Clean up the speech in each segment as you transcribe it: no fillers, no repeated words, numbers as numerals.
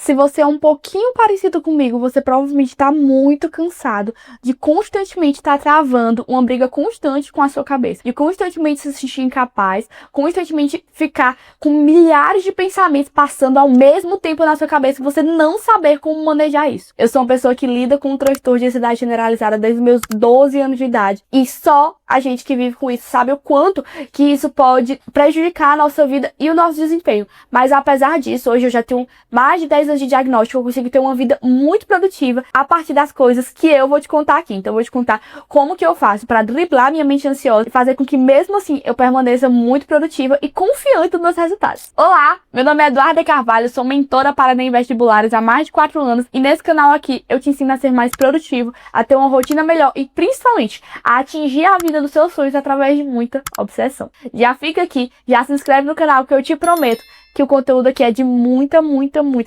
Se você é um pouquinho parecido comigo, você provavelmente está muito cansado de constantemente estar travando uma briga constante com a sua cabeça, de constantemente se sentir incapaz, constantemente ficar com milhares de pensamentos passando ao mesmo tempo na sua cabeça e você não saber como manejar isso. Eu sou uma pessoa que lida com um transtorno de ansiedade generalizada desde os meus 12 anos de idade e só a gente que vive com isso sabe o quanto que isso pode prejudicar a nossa vida e o nosso desempenho. Mas apesar disso, hoje eu já tenho mais de 10 anos de diagnóstico, eu consigo ter uma vida muito produtiva a partir das coisas que eu vou te contar aqui. Então eu vou te contar como que eu faço para driblar minha mente ansiosa e fazer com que mesmo assim eu permaneça muito produtiva e confiante nos meus resultados. Olá, meu nome é Eduarda Carvalho, sou mentora para Enem Vestibulares há mais de 4 anos e nesse canal aqui eu te ensino a ser mais produtivo, a ter uma rotina melhor e principalmente a atingir a vida dos seus sonhos através de muita obsessão. Já fica aqui, já se inscreve no canal que eu te prometo que o conteúdo aqui é de muita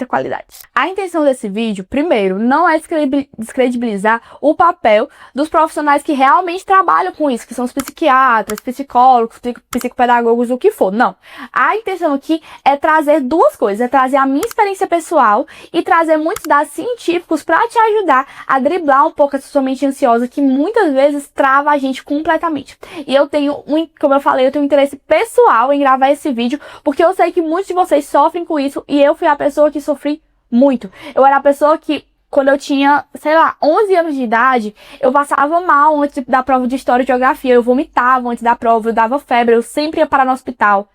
qualidade. A intenção desse vídeo, primeiro, não é descredibilizar o papel dos profissionais que realmente trabalham com isso, que são os psiquiatras, psicólogos, psicopedagogos, o que for. Não. A intenção aqui é trazer duas coisas, é trazer a minha experiência pessoal e trazer muitos dados científicos para te ajudar a driblar um pouco essa sua mente ansiosa que muitas vezes trava a gente completamente. E eu tenho, como eu falei, eu tenho um interesse pessoal em gravar esse vídeo, porque eu sei que muitos de vocês sofrem com isso e eu fui a pessoa que sofri muito. Eu era a pessoa que, quando eu tinha, sei lá, 11 anos de idade, eu passava mal antes da prova de História e Geografia, eu vomitava antes da prova, eu dava febre, eu sempre ia parar no hospital.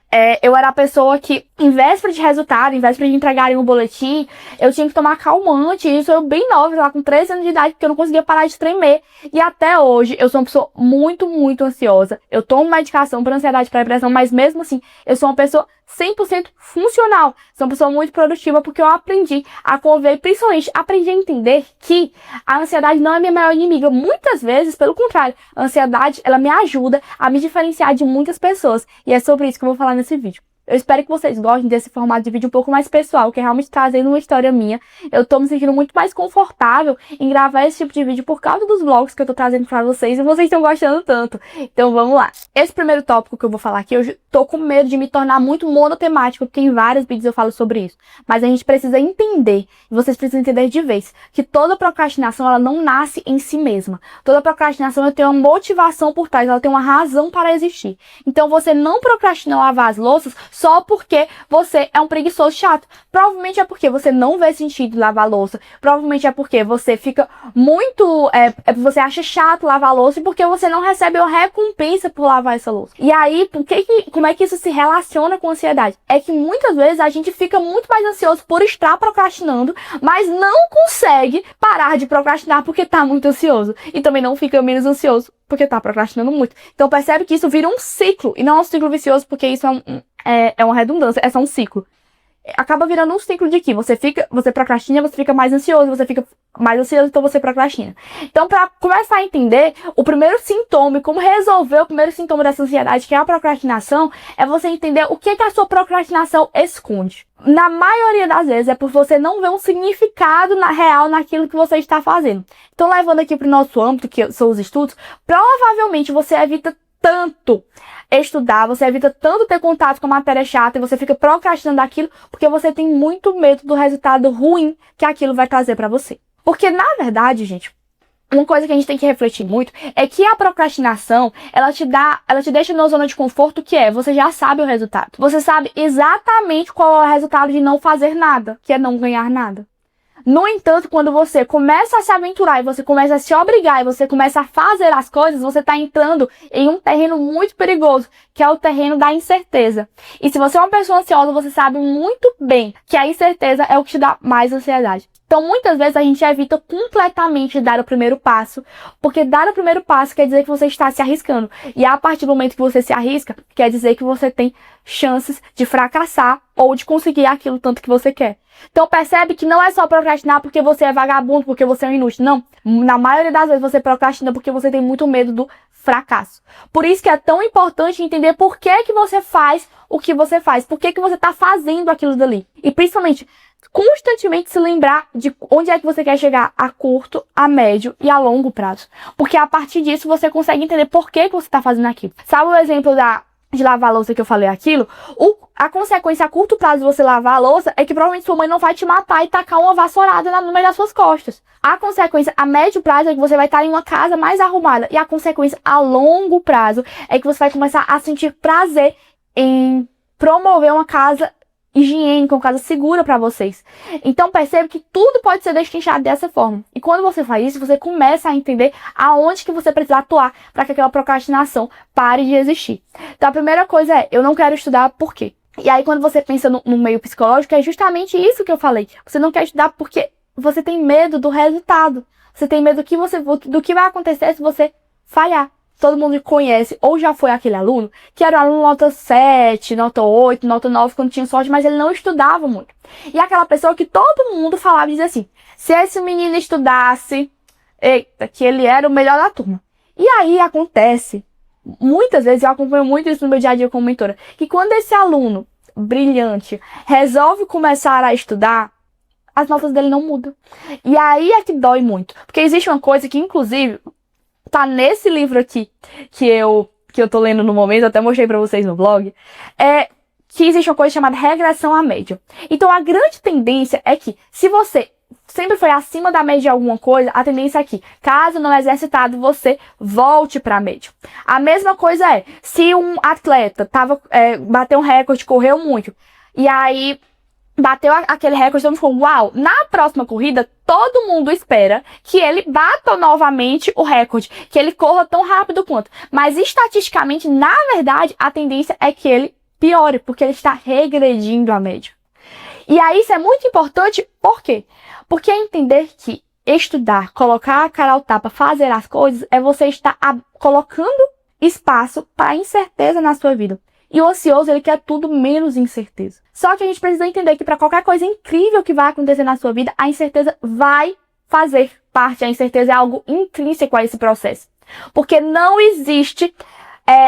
Eu era a pessoa que, em véspera de resultado, em véspera de entregarem um boletim, eu tinha que tomar calmante, isso eu bem nova, lá com 13 anos de idade, porque eu não conseguia parar de tremer. E até hoje, eu sou uma pessoa muito ansiosa. Eu tomo medicação para ansiedade, para depressão, mas mesmo assim, eu sou uma pessoa 100% funcional. Sou uma pessoa muito produtiva porque eu aprendi a conviver, principalmente aprendi a entender que a ansiedade não é minha maior inimiga. Muitas vezes, pelo contrário, a ansiedade, ela me ajuda a me diferenciar de muitas pessoas. E é sobre isso que eu vou falar nesse vídeo. Eu espero que vocês gostem desse formato de vídeo um pouco mais pessoal, que é realmente trazendo uma história minha. Eu tô me sentindo muito mais confortável em gravar esse tipo de vídeo por causa dos vlogs que eu tô trazendo pra vocês e vocês estão gostando tanto. Então vamos lá. Esse primeiro tópico que eu vou falar aqui, eu tô com medo de me tornar muito monotemático, porque em vários vídeos eu falo sobre isso. Mas a gente precisa entender, e vocês precisam entender de vez, que toda procrastinação, ela não nasce em si mesma. Toda procrastinação, ela tem uma motivação por trás, ela tem uma razão para existir. Então você não procrastina lavar as louças só porque você é um preguiçoso chato. Provavelmente é porque você não vê sentido em lavar louça. Provavelmente é porque você fica muito... você acha chato lavar louça e porque você não recebe uma recompensa por lavar essa louça. E aí, como é que isso se relaciona com ansiedade? É que muitas vezes a gente fica muito mais ansioso por estar procrastinando, mas não consegue parar de procrastinar porque tá muito ansioso. E também não fica menos ansioso porque tá procrastinando muito. Então percebe que isso vira um ciclo, e não um ciclo vicioso, porque isso é uma redundância, é só um ciclo. Acaba virando um ciclo de que você procrastina, você fica mais ansioso, você fica mais ansioso, então você procrastina. Então, para começar a entender, o primeiro sintoma e como resolver o primeiro sintoma dessa ansiedade, que é a procrastinação, é você entender o que a sua procrastinação esconde. Na maioria das vezes é por você não ver um significado real naquilo que você está fazendo. Então, levando aqui para o nosso âmbito, que são os estudos, provavelmente você evita tanto estudar, você evita tanto ter contato com a matéria chata e você fica procrastinando aquilo porque você tem muito medo do resultado ruim que aquilo vai trazer pra você. Porque, na verdade, gente, uma coisa que a gente tem que refletir muito é que a procrastinação, ela te deixa numa zona de conforto que você já sabe o resultado. Você sabe exatamente qual é o resultado de não fazer nada, que é não ganhar nada. No entanto, quando você começa a se aventurar e você começa a se obrigar e você começa a fazer as coisas, você está entrando em um terreno muito perigoso, que é o terreno da incerteza. E se você é uma pessoa ansiosa, você sabe muito bem que a incerteza é o que te dá mais ansiedade. Então, muitas vezes a gente evita completamente dar o primeiro passo, porque dar o primeiro passo quer dizer que você está se arriscando. E a partir do momento que você se arrisca, quer dizer que você tem chances de fracassar ou de conseguir aquilo tanto que você quer. Então percebe que não é só procrastinar porque você é vagabundo, porque você é um inútil. Não, na maioria das vezes você procrastina porque você tem muito medo do fracasso. Por isso que é tão importante entender por que você faz o que você faz, por que você está fazendo aquilo dali. E principalmente, constantemente se lembrar de onde é que você quer chegar a curto, a médio e a longo prazo. Porque a partir disso você consegue entender por que você está fazendo aquilo. Sabe o exemplo de lavar a louça que eu falei aquilo, a consequência a curto prazo de você lavar a louça é que provavelmente sua mãe não vai te matar e tacar uma vassourada no meio das suas costas. A consequência a médio prazo é que você vai estar em uma casa mais arrumada. E a consequência a longo prazo é que você vai começar a sentir prazer em promover uma casa higiênica, uma casa segura para vocês. Então percebe que tudo pode ser destrinchado dessa forma. E quando você faz isso, você começa a entender aonde que você precisa atuar para que aquela procrastinação pare de existir. Então a primeira coisa é, eu não quero estudar por quê? E aí quando você pensa no meio psicológico, é justamente isso que eu falei. Você não quer estudar porque você tem medo do resultado. Você tem medo do que vai acontecer se você falhar. Todo mundo conhece ou já foi aquele aluno que era aluno nota 7, nota 8, nota 9 quando tinha sorte, mas ele não estudava muito. E aquela pessoa que todo mundo falava e dizia assim, se esse menino estudasse, eita, que ele era o melhor da turma. E aí acontece, muitas vezes eu acompanho muito isso no meu dia a dia como mentora, que quando esse aluno brilhante resolve começar a estudar, as notas dele não mudam. E aí é que dói muito. Porque existe uma coisa que, inclusive, tá nesse livro aqui, que eu tô lendo no momento, até mostrei pra vocês no blog, que existe uma coisa chamada regressão à média. Então, a grande tendência é que, se você sempre foi acima da média de alguma coisa, a tendência é que, caso não exercitado, você volte pra média. A mesma coisa é, se um atleta bateu um recorde, correu muito, e aí bateu aquele recorde, todo mundo ficou, uau, na próxima corrida, todo mundo espera que ele bata novamente o recorde, que ele corra tão rápido quanto. Mas, estatisticamente, na verdade, a tendência é que ele piore, porque ele está regredindo a média. E aí, isso é muito importante, por quê? Porque é entender que estudar, colocar a cara ao tapa, fazer as coisas, é você estar colocando espaço para incerteza na sua vida. E o ansioso, ele quer tudo menos incerteza. Só que a gente precisa entender que para qualquer coisa incrível que vai acontecer na sua vida, a incerteza vai fazer parte. A incerteza é algo intrínseco a esse processo. Porque não existe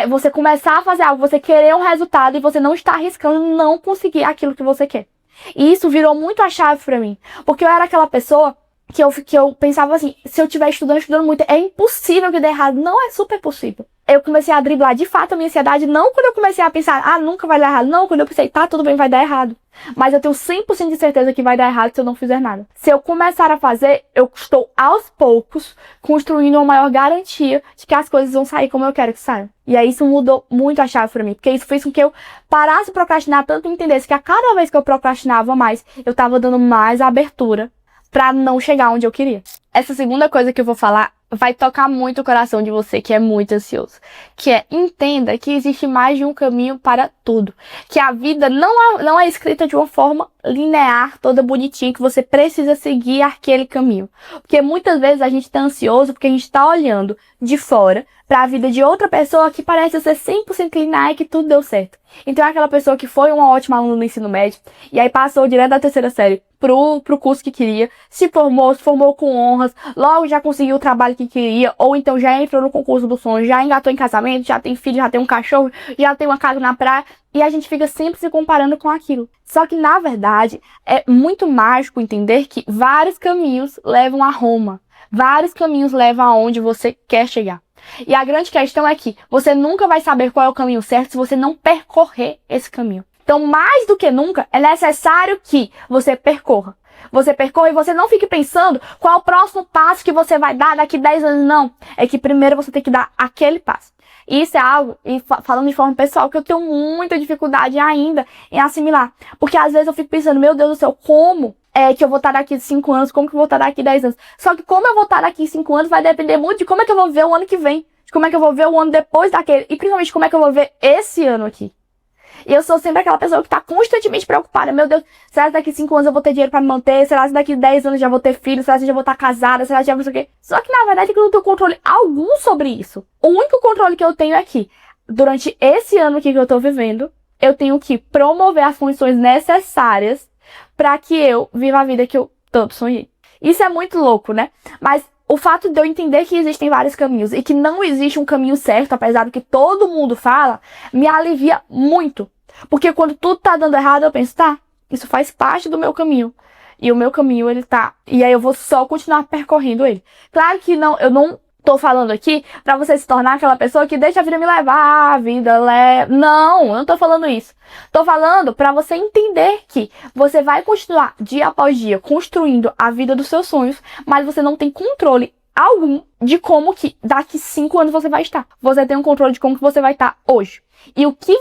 você começar a fazer algo, você querer um resultado e você não está arriscando não conseguir aquilo que você quer. E isso virou muito a chave para mim. Porque eu era aquela pessoa que eu pensava assim, se eu estiver estudando muito, é impossível que dê errado. Não, é super possível. Eu comecei a driblar de fato a minha ansiedade, não quando eu comecei a pensar, nunca vai dar errado. Não, quando eu pensei, tá, tudo bem, vai dar errado. Mas eu tenho 100% de certeza que vai dar errado se eu não fizer nada. Se eu começar a fazer, eu estou aos poucos construindo uma maior garantia de que as coisas vão sair como eu quero que saiam. E aí isso mudou muito a chave pra mim, porque isso fez com que eu parasse de procrastinar tanto e entendesse que a cada vez que eu procrastinava mais, eu tava dando mais abertura pra não chegar onde eu queria. Essa segunda coisa que eu vou falar vai tocar muito o coração de você que é muito ansioso. Que é, entenda que existe mais de um caminho para tudo. Que a vida não é escrita de uma forma linear, toda bonitinha, que você precisa seguir aquele caminho. Porque muitas vezes a gente tá ansioso porque a gente tá olhando de fora para a vida de outra pessoa que parece ser 100% linear e que tudo deu certo. Então é aquela pessoa que foi uma ótima aluna no ensino médio e aí passou direto da terceira série pro curso que queria, se formou com honras, logo já conseguiu o trabalho que queria, ou então já entrou no concurso do sonho, já engatou em casamento, já tem filho, já tem um cachorro, já tem uma casa na praia, e a gente fica sempre se comparando com aquilo. Só que, na verdade, é muito mágico entender que vários caminhos levam a Roma, vários caminhos levam aonde você quer chegar. E a grande questão é que você nunca vai saber qual é o caminho certo se você não percorrer esse caminho. Então, mais do que nunca, é necessário que você percorra. Você percorra e você não fique pensando qual é o próximo passo que você vai dar daqui 10 anos, não. É que primeiro você tem que dar aquele passo. E isso é algo, e falando de forma pessoal, que eu tenho muita dificuldade ainda em assimilar. Porque às vezes eu fico pensando, meu Deus do céu, como é que eu vou estar daqui 5 anos? Como que eu vou estar daqui 10 anos? Só que como eu vou estar daqui 5 anos vai depender muito de como é que eu vou ver o ano que vem. De como é que eu vou ver o ano depois daquele. E principalmente como é que eu vou ver esse ano aqui. E eu sou sempre aquela pessoa que tá constantemente preocupada. Meu Deus, será que daqui 5 anos eu vou ter dinheiro pra me manter? Será que daqui 10 anos já vou ter filho? Será que eu já vou estar casada? Será que já não sei o quê? Só que na verdade eu não tenho controle algum sobre isso. O único controle que eu tenho é que, durante esse ano aqui que eu tô vivendo, eu tenho que promover as condições necessárias pra que eu viva a vida que eu tanto sonhei. Isso é muito louco, né? Mas o fato de eu entender que existem vários caminhos e que não existe um caminho certo, apesar do que todo mundo fala, me alivia muito. Porque quando tudo tá dando errado, eu penso, tá, isso faz parte do meu caminho. E o meu caminho, ele tá... E aí eu vou só continuar percorrendo ele. Claro que não, eu não tô falando aqui pra você se tornar aquela pessoa que deixa a vida me levar, a vida leva... Não, eu não tô falando isso. Tô falando pra você entender que você vai continuar dia após dia construindo a vida dos seus sonhos, mas você não tem controle algum de como que daqui 5 anos você vai estar. Você tem um controle de como que você vai estar hoje. E o que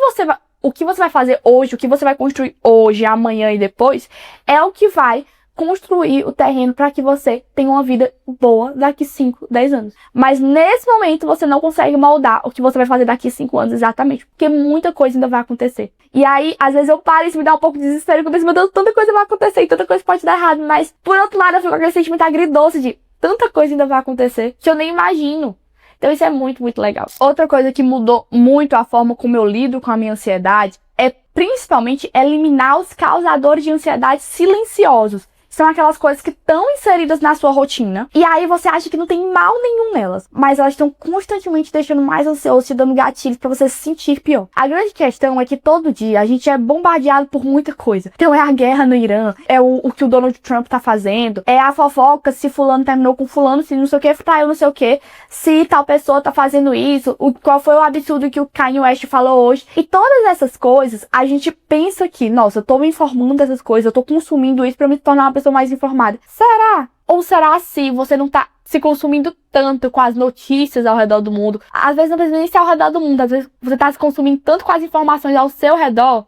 você vai fazer hoje, o que você vai construir hoje, amanhã e depois, é o que vai construir o terreno para que você tenha uma vida boa daqui 5, 10 anos. Mas nesse momento você não consegue moldar o que você vai fazer daqui 5 anos exatamente, porque muita coisa ainda vai acontecer. E aí, às vezes eu paro e isso me dá um pouco de desespero, porque eu penso, meu Deus, tanta coisa vai acontecer e tanta coisa pode dar errado, mas por outro lado eu fico com aquele sentimento agridoce de tanta coisa ainda vai acontecer que eu nem imagino. Então isso é muito, muito legal. Outra coisa que mudou muito a forma como eu lido com a minha ansiedade é principalmente eliminar os causadores de ansiedade silenciosos. São aquelas coisas que estão inseridas na sua rotina. E aí você acha que não tem mal nenhum nelas. Mas elas estão constantemente deixando mais ansioso, te dando gatilhos pra você se sentir pior. A grande questão é que todo dia a gente é bombardeado por muita coisa. Então é a guerra no Irã, é o que o Donald Trump tá fazendo, é a fofoca se fulano terminou com fulano, se não sei o que, traiu não sei o que, se tal pessoa tá fazendo isso, qual foi o absurdo que o Kanye West falou hoje. E todas essas coisas, a gente pensa que, nossa, eu tô me informando dessas coisas, eu tô consumindo isso pra me tornar uma pessoa mais informada. Será? Ou será se você não tá se consumindo tanto com as notícias ao redor do mundo? Às vezes não precisa nem ser ao redor do mundo, às vezes você tá se consumindo tanto com as informações ao seu redor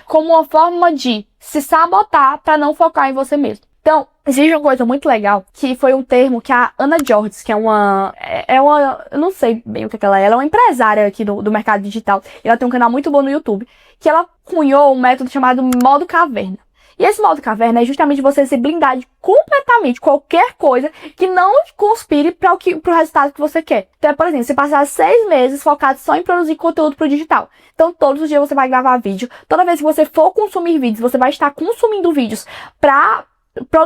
como uma forma de se sabotar para não focar em você mesmo. Então, existe uma coisa muito legal, que foi um termo que a Anna Georges, que é uma, eu não sei bem o que ela é uma empresária aqui do mercado digital, e ela tem um canal muito bom no YouTube, que ela cunhou um método chamado modo caverna. E esse modo caverna é justamente você se blindar de completamente qualquer coisa que não conspire para o resultado que você quer. Então, por exemplo, você passar 6 meses focado só em produzir conteúdo pro digital. Então, todos os dias você vai gravar vídeo. Toda vez que você for consumir vídeos, você vai estar consumindo vídeos pra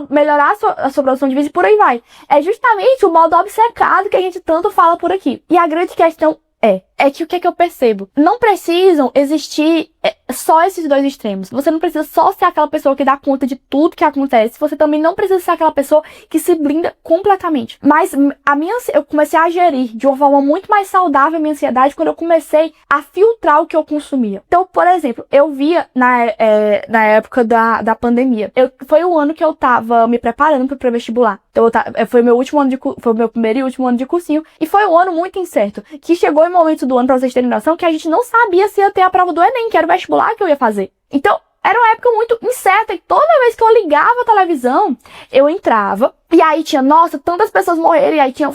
melhorar a sua produção de vídeo e por aí vai. É justamente o modo obcecado que a gente tanto fala por aqui. E a grande questão é que o que é que eu percebo? Não precisam existir só esses dois extremos. Você não precisa só ser aquela pessoa que dá conta de tudo que acontece. Você também não precisa ser aquela pessoa que se blinda completamente. Mas eu comecei a gerir de uma forma muito mais saudável a minha ansiedade quando eu comecei a filtrar o que eu consumia. Então, por exemplo, eu via na época da pandemia. Foi o ano que eu tava me preparando para o pré-vestibular. Então, foi o meu primeiro e último ano de cursinho. E foi um ano muito incerto. Que chegou em momentos do ano, pra vocês terem noção, que a gente não sabia se ia ter a prova do Enem, que era o vestibular que eu ia fazer. Então, era uma época muito incerta e toda vez que eu ligava a televisão, eu entrava e aí tinha, nossa, tantas pessoas morreram e aí tinha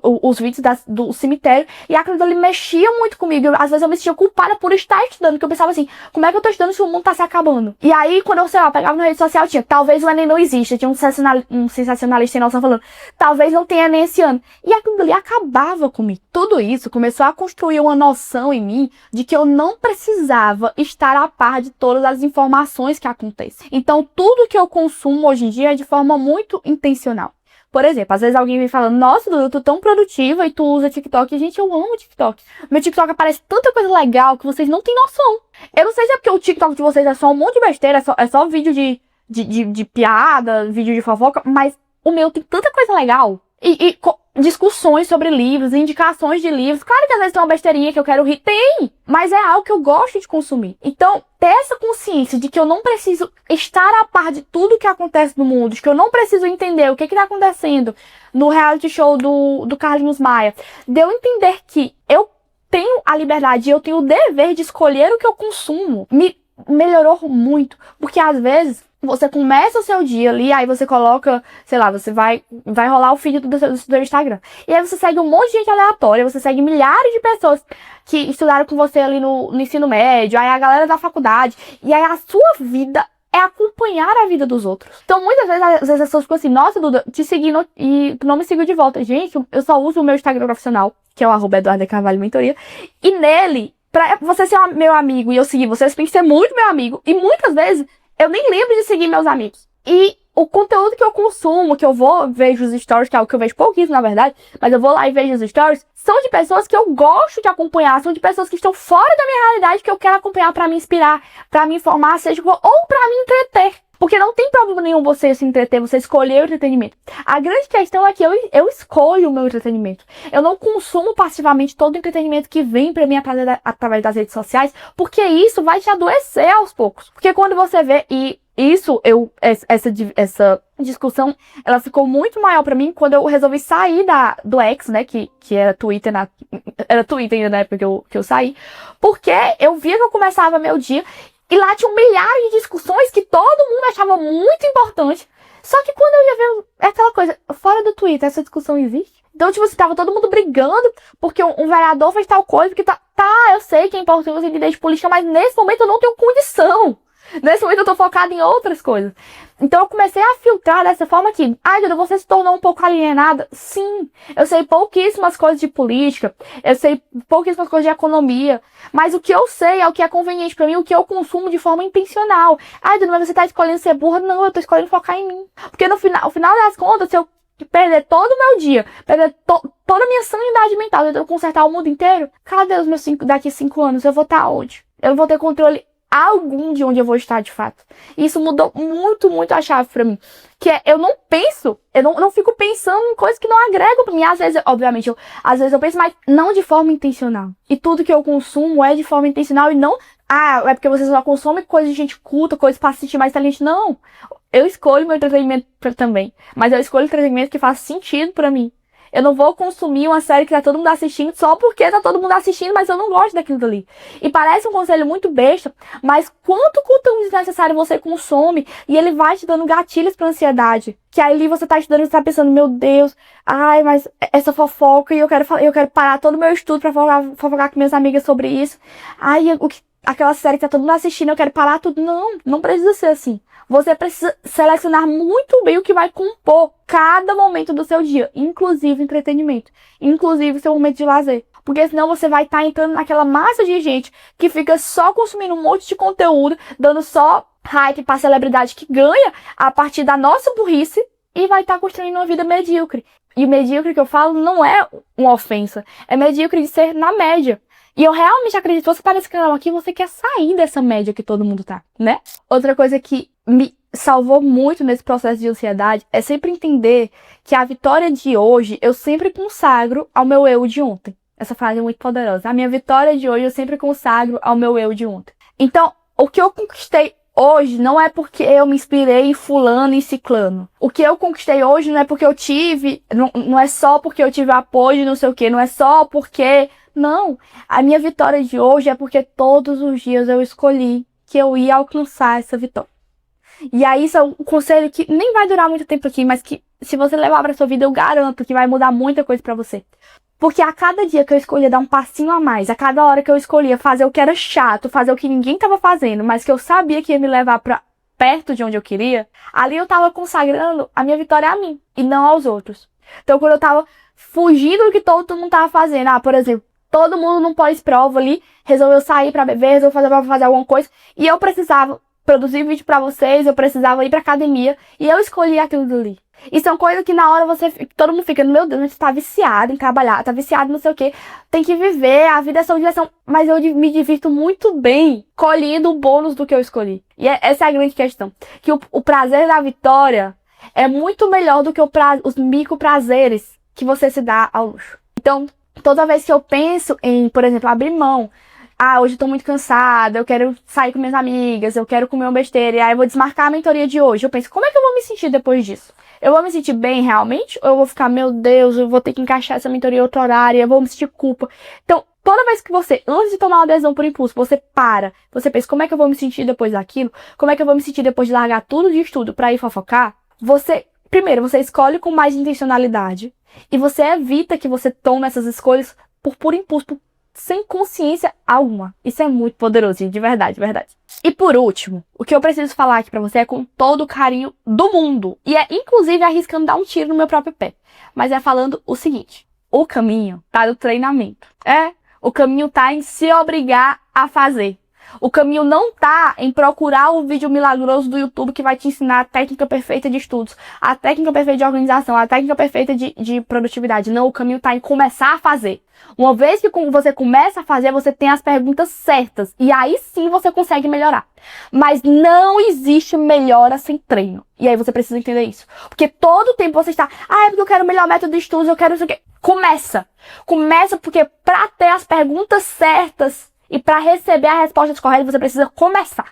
os vídeos do cemitério e aquilo ali mexia muito comigo. Às vezes eu me sentia culpada por estar estudando, porque eu pensava assim, como é que eu tô estudando se o mundo tá se acabando? E aí, quando eu, sei lá, pegava na rede social, tinha, talvez o Enem não exista, tinha um sensacionalista sem noção falando, talvez não tenha Enem esse ano. E aquilo ali acabava comigo. Tudo isso começou a construir uma noção em mim de que eu não precisava estar a par de todas as informações que acontecem. Então, tudo que eu consumo hoje em dia é de forma muito intencional. Por exemplo, às vezes alguém vem falando, nossa, Dudu, tu é tão produtiva e tu usa TikTok. E, gente, eu amo TikTok. Meu TikTok aparece tanta coisa legal que vocês não têm noção. Eu não sei se é porque o TikTok de vocês é só um monte de besteira, é só vídeo de piada, vídeo de fofoca, mas o meu tem tanta coisa legal. E discussões sobre livros, indicações de livros. Claro que às vezes tem uma besteirinha que eu quero rir. Tem! Mas é algo que eu gosto de consumir. Então, ter essa consciência de que eu não preciso estar a par de tudo que acontece no mundo, de que eu não preciso entender o que está acontecendo no reality show do Carlinhos Maia, de eu entender que eu tenho a liberdade e eu tenho o dever de escolher o que eu consumo, me melhorou muito. Porque às vezes você começa o seu dia ali, aí você coloca, sei lá, você vai rolar o feed do seu Instagram. E aí você segue um monte de gente aleatória, você segue milhares de pessoas que estudaram com você ali no ensino médio, aí a galera da faculdade. E aí a sua vida é acompanhar a vida dos outros. Então muitas vezes, às vezes as pessoas ficam assim, nossa, Duda, te segui e tu não me seguiu de volta. Gente, eu só uso o meu Instagram profissional, que é o @EduardoCarvalho-Mentoria. E nele, pra você ser meu amigo e eu seguir você tem que ser muito meu amigo. E muitas vezes eu nem lembro de seguir meus amigos. E o conteúdo que eu consumo, que eu vejo os stories, que é algo que eu vejo pouquíssimo, na verdade, mas eu vou lá e vejo os stories, são de pessoas que eu gosto de acompanhar, são de pessoas que estão fora da minha realidade, que eu quero acompanhar pra me inspirar, pra me informar, seja ou pra me entreter. Porque não tem problema nenhum você se entreter, você escolher o entretenimento. A grande questão é que eu escolho o meu entretenimento. Eu não consumo passivamente todo o entretenimento que vem pra mim através das redes sociais, porque isso vai te adoecer aos poucos. Porque quando você vê, e isso, essa discussão, ela ficou muito maior pra mim quando eu resolvi sair do X, né, que era Twitter, era Twitter ainda na época que eu saí, porque eu via que eu começava meu dia e lá tinham milhares de discussões que todo mundo achava muito importante. Só que quando eu ia ver, é aquela coisa, fora do Twitter, essa discussão existe? Então, tipo, você tava todo mundo brigando porque um vereador fez tal coisa, porque tá, eu sei que é importante você entender de política, mas nesse momento eu não tenho condição. Nesse momento eu tô focada em outras coisas. Então eu comecei a filtrar dessa forma que, Duda, você se tornou um pouco alienada? Sim, eu sei pouquíssimas coisas de política, eu sei pouquíssimas coisas de economia, mas o que eu sei é o que é conveniente pra mim, o que eu consumo de forma intencional. Duda, mas você tá escolhendo ser burra? Não, eu tô escolhendo focar em mim. Porque no final das contas, se eu perder todo o meu dia, perder toda a minha sanidade mental, eu consertar o mundo inteiro, cadê os meus daqui 5 anos? Eu vou estar onde? Eu não vou ter controle algum de onde eu vou estar de fato. E isso mudou muito, muito a chave pra mim. Que é, eu não fico pensando em coisas que não agregam pra mim. Às vezes, obviamente, às vezes eu penso, mas não de forma intencional. E tudo que eu consumo é de forma intencional e não, é porque você só consome coisa de gente culta, coisas pra se sentir mais inteligente. Não. Eu escolho meu entretenimento também. Mas eu escolho entretenimento que faz sentido pra mim. Eu não vou consumir uma série que tá todo mundo assistindo só porque tá todo mundo assistindo, mas eu não gosto daquilo dali. E parece um conselho muito besta, mas quanto conteúdo desnecessário você consome e ele vai te dando gatilhos pra ansiedade. Que aí você tá estudando e você tá pensando, meu Deus, mas essa fofoca e eu quero parar todo o meu estudo pra fofocar com minhas amigas sobre isso. Aquela série que tá todo mundo assistindo, eu quero parar tudo. Não precisa ser assim. Você precisa selecionar muito bem o que vai compor cada momento do seu dia, inclusive entretenimento, inclusive seu momento de lazer. Porque senão você vai estar entrando naquela massa de gente que fica só consumindo um monte de conteúdo, dando só hype pra celebridade que ganha a partir da nossa burrice e vai estar construindo uma vida medíocre. E o medíocre que eu falo não é uma ofensa, é medíocre de ser na média. E eu realmente acredito, você tá nesse canal aqui, você quer sair dessa média que todo mundo tá, né? Outra coisa que me salvou muito nesse processo de ansiedade é sempre entender que a vitória de hoje eu sempre consagro ao meu eu de ontem. Essa frase é muito poderosa. A minha vitória de hoje eu sempre consagro ao meu eu de ontem. Então, o que eu conquistei hoje não é porque eu me inspirei em fulano e ciclano. O que eu conquistei hoje não é porque eu tive, não é só porque eu tive apoio de não sei o que, não é só porque... Não, a minha vitória de hoje é porque todos os dias eu escolhi que eu ia alcançar essa vitória. E aí isso é um conselho que nem vai durar muito tempo aqui, mas que se você levar pra sua vida, eu garanto que vai mudar muita coisa pra você. Porque a cada dia que eu escolhia dar um passinho a mais, a cada hora que eu escolhia fazer o que era chato, fazer o que ninguém tava fazendo, mas que eu sabia que ia me levar pra perto de onde eu queria, ali eu tava consagrando a minha vitória a mim e não aos outros. Então quando eu tava fugindo do que todo mundo tava fazendo, por exemplo, todo mundo num pós-prova ali resolveu sair pra beber, resolveu fazer alguma coisa. E eu precisava produzir vídeo pra vocês, eu precisava ir pra academia. E eu escolhi aquilo dali. E são coisas que na hora todo mundo fica, meu Deus, você tá viciado em trabalhar, tá viciado não sei o quê. Tem que viver, a vida é sua diversão. Mas eu me divirto muito bem colhendo o bônus do que eu escolhi. E essa é a grande questão. Que o prazer da vitória é muito melhor do que os micro prazeres que você se dá ao luxo. Então, toda vez que eu penso em, por exemplo, abrir mão, hoje eu tô muito cansada, eu quero sair com minhas amigas, eu quero comer uma besteira, e aí eu vou desmarcar a mentoria de hoje. Eu penso, como é que eu vou me sentir depois disso? Eu vou me sentir bem realmente? Ou eu vou ficar, meu Deus, eu vou ter que encaixar essa mentoria em outro horário, eu vou me sentir culpa? Então, toda vez que você, antes de tomar uma decisão por impulso, você pensa, como é que eu vou me sentir depois daquilo? Como é que eu vou me sentir depois de largar tudo de estudo pra ir fofocar? Primeiro, você escolhe com mais intencionalidade. E você evita que você tome essas escolhas por impulso, sem consciência alguma. Isso é muito poderoso, gente, de verdade, de verdade. E por último, o que eu preciso falar aqui pra você é com todo o carinho do mundo. E é inclusive arriscando dar um tiro no meu próprio pé. Mas é falando o seguinte, o caminho tá no treinamento. O caminho tá em se obrigar a fazer. O caminho não tá em procurar o vídeo milagroso do YouTube que vai te ensinar a técnica perfeita de estudos, a técnica perfeita de organização, a técnica perfeita de produtividade. Não, o caminho tá em começar a fazer. Uma vez que você começa a fazer, você tem as perguntas certas. E aí sim você consegue melhorar. Mas não existe melhora sem treino. E aí você precisa entender isso. Porque todo tempo você está, é porque eu quero o melhor método de estudos, eu quero isso aqui. Começa. Começa porque pra ter as perguntas certas e pra receber as respostas corretas, você precisa começar.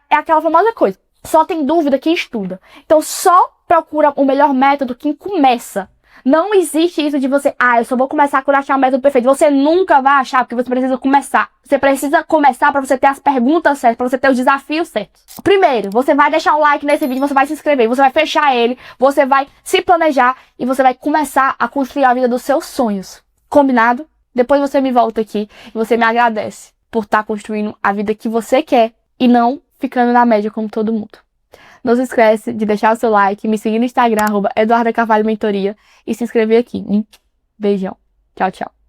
É aquela famosa coisa. Só tem dúvida quem estuda. Então só procura o melhor método quem começa. Não existe isso de você, eu só vou começar por achar o método perfeito. Você nunca vai achar, porque você precisa começar. Você precisa começar para você ter as perguntas certas, para você ter os desafios certos. Primeiro, você vai deixar um like nesse vídeo, você vai se inscrever, você vai fechar ele, você vai se planejar e você vai começar a construir a vida dos seus sonhos. Combinado? Depois você me volta aqui e você me agradece por estar construindo a vida que você quer e não ficando na média como todo mundo. Não se esquece de deixar o seu like, me seguir no Instagram, @EduardaCarvalhoMentoria e se inscrever aqui. Beijão. Tchau, tchau.